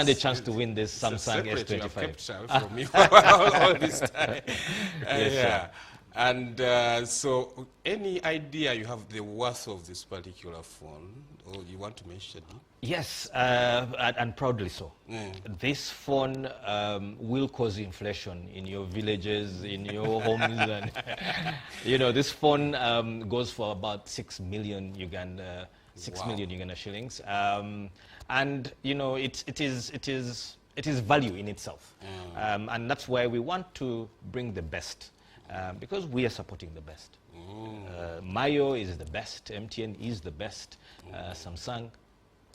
And a chance to win this Samsung S25. You have kept from me all this time. Yes, yeah. And so, any idea you have the worth of this particular phone, or you want to mention it? Yes, and proudly so. This phone will cause inflation in your villages, in your homes. And, you know, this phone goes for about 6 million Uganda, 6 million Uganda shillings. And, you know, it is value in itself. And that's why we want to bring the best, because we are supporting the best. Mayo is the best, MTN is the best, Samsung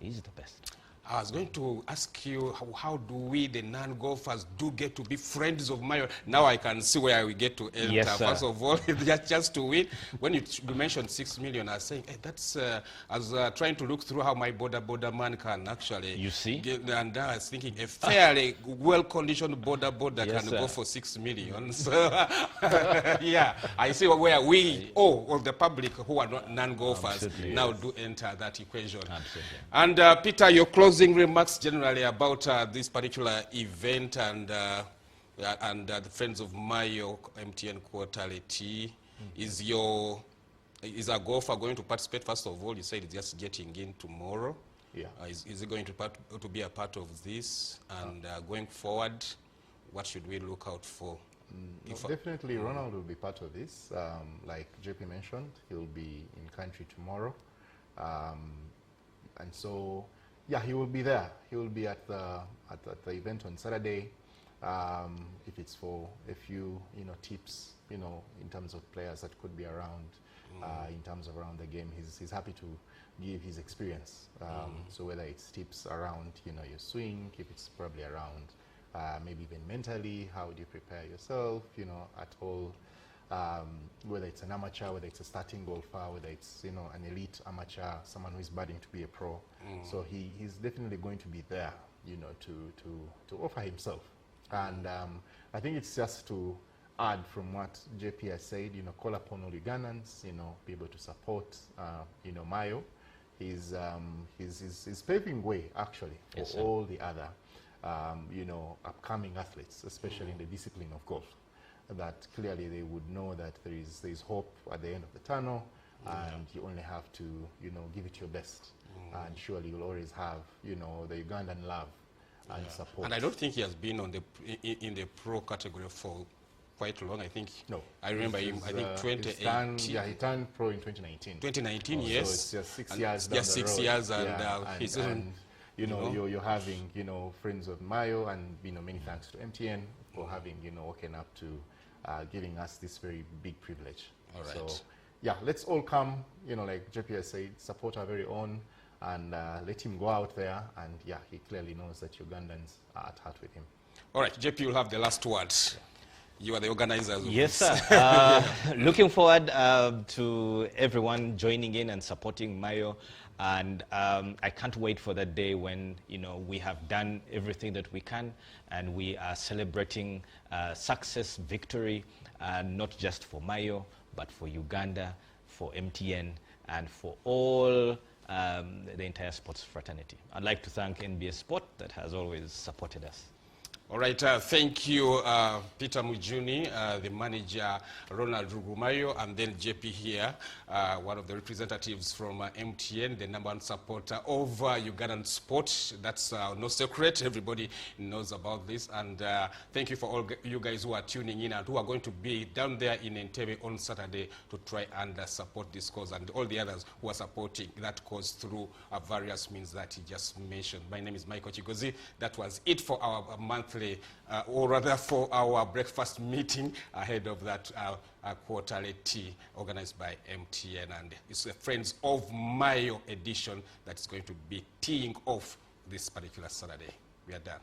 is the best. I was going to ask you, how do we, the non-golfers, do get to be friends of Mayo? Now I can see where we get to enter. Yes, First of all, just to win. When you mentioned 6 million, I was saying, hey, that's, I was trying to look through how my border man can actually. You see? And I was thinking, a fairly well-conditioned border can go for 6 million. So, yeah, I see where we, of the public who are not non-golfers, now do enter that equation. Absolutely. And Peter, your closing remarks generally about this particular event and the Friends of Mayo MTN quarterly tea. Is a golfer going to participate? First of all, you said it's just getting in tomorrow. Yeah. Is it going to be a part of this? And going forward, what should we look out for? Definitely, Ronald will be part of this. Like JP mentioned, he'll be in country tomorrow, and so. Yeah, he will be there. He will be at the event on Saturday. If it's for a few, tips, in terms of players that could be around, in terms of around the game, he's happy to give his experience. So whether it's tips around, your swing, if it's probably around, maybe even mentally, how would you prepare yourself, at all. Whether it's an amateur, whether it's a starting golfer, whether it's an elite amateur, someone who is budding to be a pro. So he's definitely going to be there, to offer himself. And I think it's just to add from what JP has said, call upon all Ugandans, be able to support, Mayo. He's paving way actually for all the other, upcoming athletes, especially in the discipline of golf. That clearly they would know that there is hope at the end of the tunnel, and you only have to, give it your best. And surely you'll always have, the Ugandan love and support. And I don't think he has been in the pro category for quite long. I think. No. I remember him. I think 2018. He turned pro in 2019. 2019, yes. So it's just 6 years down just the 6 road. years, and you're having, Friends of Mayo, and many thanks to MTN for having, woken up to giving us this very big privilege. All right. So, yeah, let's all come, like JP has said, support our very own, and let him go out there. And yeah, he clearly knows that Ugandans are at heart with him. All right, JP, you'll have the last words. You are the organizers of yes, this. sir. Looking forward to everyone joining in and supporting Mayo. And I can't wait for that day when, we have done everything that we can and we are celebrating success, victory, not just for Mayo, but for Uganda, for MTN, and for all the entire sports fraternity. I'd like to thank NBS Sport that has always supported us. All right, thank you, Peter Mujuni, the manager, Ronald Rugumayo, and then JP here, one of the representatives from MTN, the #1 supporter of Ugandan sport. That's no secret. Everybody knows about this. And thank you for all you guys who are tuning in and who are going to be down there in Entebbe on Saturday to try and support this cause, and all the others who are supporting that cause through various means that he just mentioned. My name is Michael Chigozi. That was it for our monthly, or rather for our breakfast meeting ahead of that quarterly tea organized by MTN, and it's a Friends of Mayo edition that is going to be teeing off this particular Saturday. We are done.